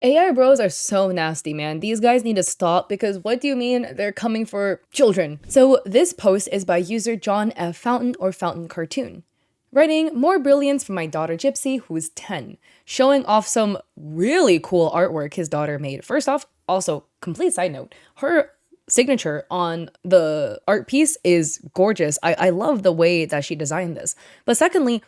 AI bros are so nasty, man. These guys need to stop because what do you mean they're coming for children? So this post is by user John F. Fountain or Fountain Cartoon. Writing more brilliance from my daughter Gypsy, who's 10, showing off some really cool artwork his daughter made. First off, also, complete side note, her signature on the art piece is gorgeous. I love the way that she designed this. But secondly,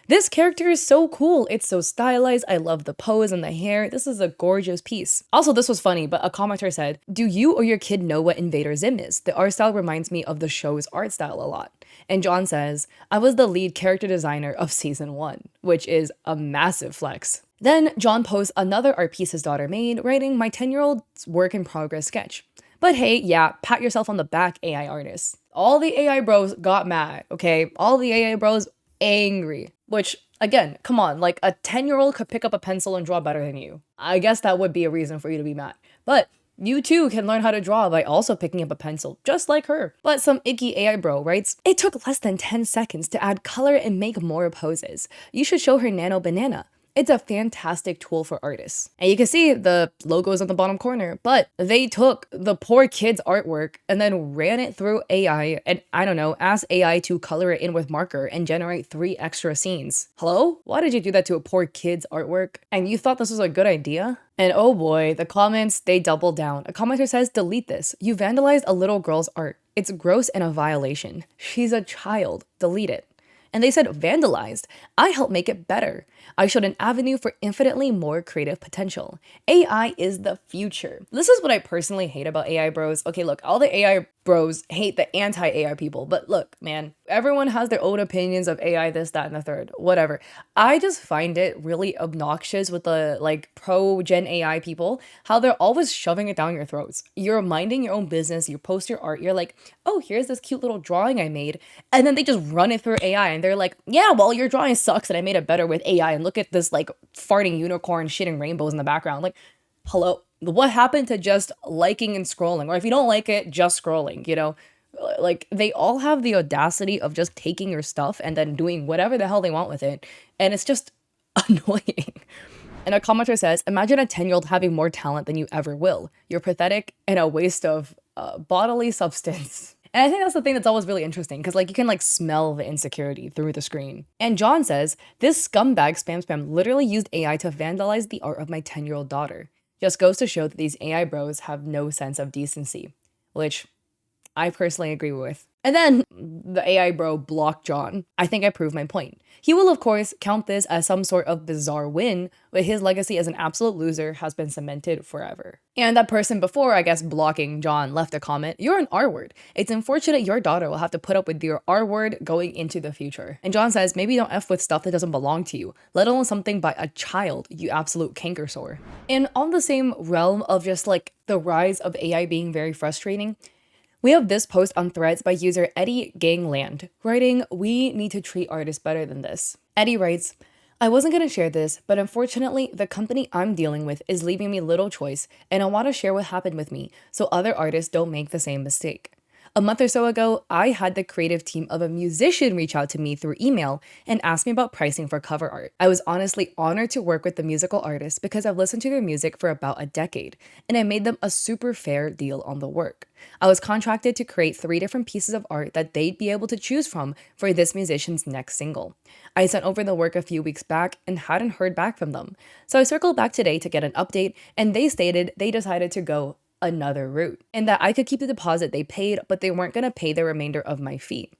this character is so cool. It's so stylized. I love the pose and the hair. This is a gorgeous piece. Also, this was funny, but a commenter said, "Do you or your kid know what Invader Zim is? The art style reminds me of the show's art style a lot." And John says, "I was the lead character designer of season 1, which is a massive flex." Then John posts another art piece his daughter made, writing, "My 10-year-old's work in progress sketch." But hey, yeah, pat yourself on the back, AI artists. All the AI bros got mad, okay? All the AI bros angry. Which, again, come on, like a 10-year-old could pick up a pencil and draw better than you. I guess that would be a reason for you to be mad. But you too can learn how to draw by also picking up a pencil, just like her. But some icky AI bro writes, "It took less than 10 seconds to add color and make more poses. You should show her Nano Banana. It's a fantastic tool for artists." And you can see the logos on the bottom corner, but they took the poor kid's artwork and then ran it through AI and, I don't know, asked AI to color it in with marker and generate 3 extra scenes. Hello? Why did you do that to a poor kid's artwork? And you thought this was a good idea? And oh boy, the comments, they double down. A commenter says, "Delete this. You vandalized a little girl's art. It's gross and a violation. She's a child. Delete it." And they said, "Vandalized. I helped make it better. I showed an avenue for infinitely more creative potential. AI is the future." This is what I personally hate about AI bros. Okay, look, all the AI bros hate the anti-AI people, but look, man, everyone has their own opinions of AI, this, that, and the third, whatever. I just find it really obnoxious with the like pro-gen AI people, how they're always shoving it down your throats. You're minding your own business, you post your art, you're like, "Oh, here's this cute little drawing I made," and then they just run it through AI and they're like, "Yeah, well, your drawing sucks and I made it better with AI, and look at this like farting unicorn shitting rainbows in the background." Like, hello, what happened to just liking and scrolling? Or if you don't like it, just scrolling, you know? Like, they all have the audacity of just taking your stuff and then doing whatever the hell they want with it. And it's just annoying. And a commenter says, "Imagine a 10-year-old having more talent than you ever will. You're pathetic and a waste of bodily substance." And I think that's the thing that's always really interesting because, like, you can, like, smell the insecurity through the screen. And John says, "This scumbag spam literally used AI to vandalize the art of my 10-year-old daughter. Just goes to show that these AI bros have no sense of decency." Which I personally agree with. And then the AI bro blocked John. I think I proved my point. He will, of course, count this as some sort of bizarre win, but his legacy as an absolute loser has been cemented forever. And that person before, I guess, blocking John left a comment, "You're an R word. It's unfortunate your daughter will have to put up with your R word going into the future." And John says, "Maybe don't F with stuff that doesn't belong to you, let alone something by a child, you absolute canker sore." And on the same realm of just like the rise of AI being very frustrating, we have this post on Threads by user Eddie Gangland, writing, "We need to treat artists better than this." Eddie writes, "I wasn't going to share this, but unfortunately, the company I'm dealing with is leaving me little choice, and I want to share what happened with me so other artists don't make the same mistake. A month or so ago, I had the creative team of a musician reach out to me through email and ask me about pricing for cover art. I was honestly honored to work with the musical artist because I've listened to their music for about a decade, and I made them a super fair deal on the work. I was contracted to create 3 different pieces of art that they'd be able to choose from for this musician's next single. I sent over the work a few weeks back and hadn't heard back from them. So I circled back today to get an update, and they stated they decided to go another route, and that I could keep the deposit they paid, but they weren't going to pay the remainder of my fee.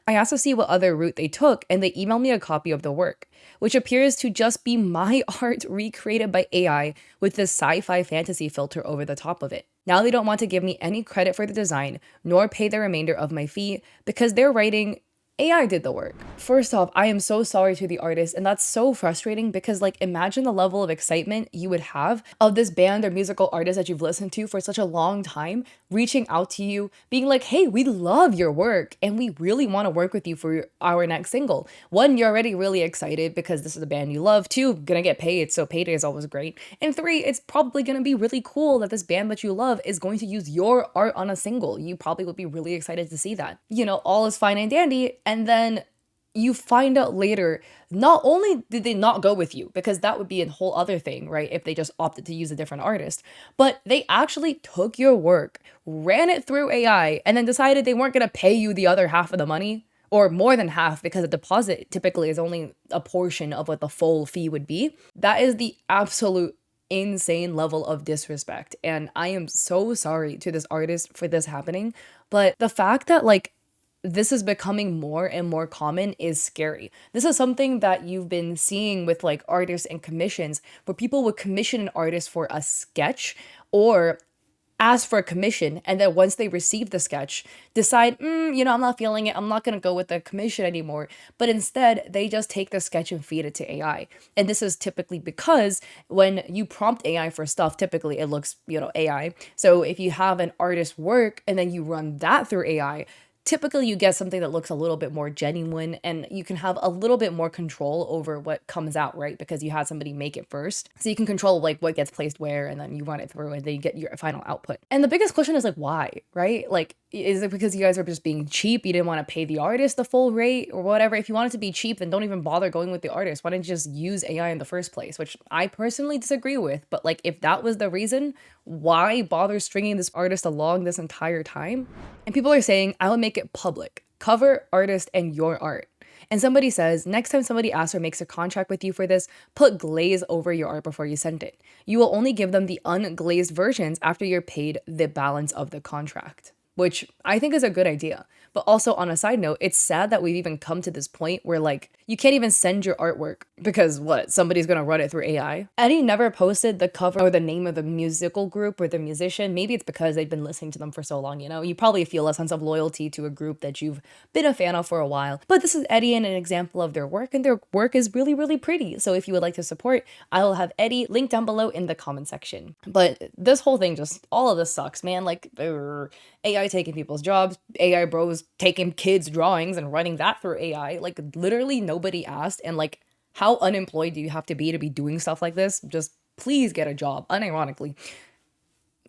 I asked to see what other route they took, and they emailed me a copy of the work, which appears to just be my art recreated by AI with this sci-fi fantasy filter over the top of it. Now they don't want to give me any credit for the design, nor pay the remainder of my fee, because they're writing, AI did the work. First off, I am so sorry to the artist, and that's so frustrating because, like, imagine the level of excitement you would have of this band or musical artist that you've listened to for such a long time reaching out to you, being like, "Hey, we love your work and we really want to work with you for our next single." One, you're already really excited because this is a band you love. 2, gonna get paid, so payday is always great. And 3, it's probably gonna be really cool that this band that you love is going to use your art on a single. You probably would be really excited to see that. You know, all is fine and dandy, and then you find out later, not only did they not go with you, because that would be a whole other thing, right? If they just opted to use a different artist, but they actually took your work, ran it through AI, and then decided they weren't going to pay you the other half of the money, or more than half, because a deposit typically is only a portion of what the full fee would be. That is the absolute insane level of disrespect. And I am so sorry to this artist for this happening. But the fact that, like, this is becoming more and more common is scary. This is something that you've been seeing with like artists and commissions, where people would commission an artist for a sketch or ask for a commission, and then once they receive the sketch, decide, I'm not feeling it, I'm not going to go with the commission anymore. But instead, they just take the sketch and feed it to AI. And this is typically because when you prompt AI for stuff, typically it looks, AI. So if you have an artist's work and then you run that through AI, typically you get something that looks a little bit more genuine, and you can have a little bit more control over what comes out, right? Because you had somebody make it first. So you can control like what gets placed where, and then you run it through and then you get your final output. And the biggest question is like, why, right? Like, is it because you guys are just being cheap? You didn't want to pay the artist the full rate or whatever? If you wanted to be cheap, then don't even bother going with the artist. Why don't you just use AI in the first place? Which I personally disagree with. But like, if that was the reason, why bother stringing this artist along this entire time? And people are saying, I will make it public. Cover, artist, and your art. And somebody says, next time somebody asks or makes a contract with you for this, put glaze over your art before you send it. You will only give them the unglazed versions after you're paid the balance of the contract, which I think is a good idea. But also, on a side note, it's sad that we've even come to this point where like you can't even send your artwork because what? Somebody's gonna run it through AI. Eddie never posted the cover or the name of the musical group or the musician. Maybe it's because they've been listening to them for so long, You probably feel a sense of loyalty to a group that you've been a fan of for a while. But this is Eddie and an example of their work, and their work is really, really pretty. So if you would like to support, I will have Eddie linked down below in the comment section. But this whole thing, just all of this sucks, man. Like, AI taking people's jobs, AI bros taking kids' drawings and running that through AI. Like, literally nobody asked. And like, how unemployed do you have to be doing stuff like this? Just please get a job, unironically.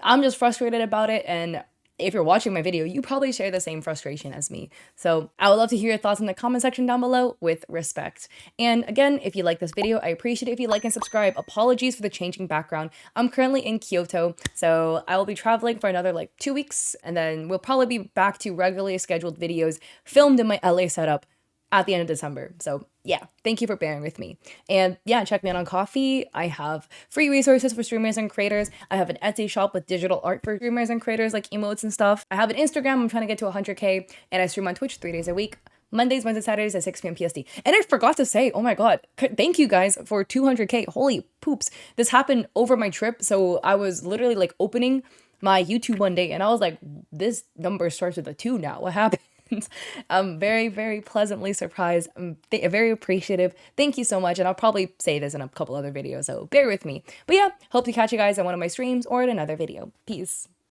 I'm just frustrated about it, and if you're watching my video, you probably share the same frustration as me. So I would love to hear your thoughts in the comment section down below with respect. And again, if you like this video, I appreciate it if you like and subscribe. Apologies for the changing background. I'm currently in Kyoto, so I will be traveling for another like 2 weeks, and then we'll probably be back to regularly scheduled videos filmed in my LA setup at the end of December. So yeah, thank you for bearing with me. And yeah, check me out on Coffee. I have free resources for streamers and creators. I have an Etsy shop with digital art for streamers and creators like emotes and stuff. I have an Instagram. I'm trying to get to 100K, and I stream on Twitch 3 days a week. Mondays, Wednesdays, Saturdays at 6 p.m. PST. And I forgot to say, oh my God, thank you guys for 200K. Holy poops. This happened over my trip. So I was literally like opening my YouTube one day and I was like, this number starts with a 2 now. What happened? I'm very, very pleasantly surprised. I'm very appreciative. Thank you so much. And I'll probably say this in a couple other videos, so bear with me. But yeah, hope to catch you guys on one of my streams or in another video. Peace.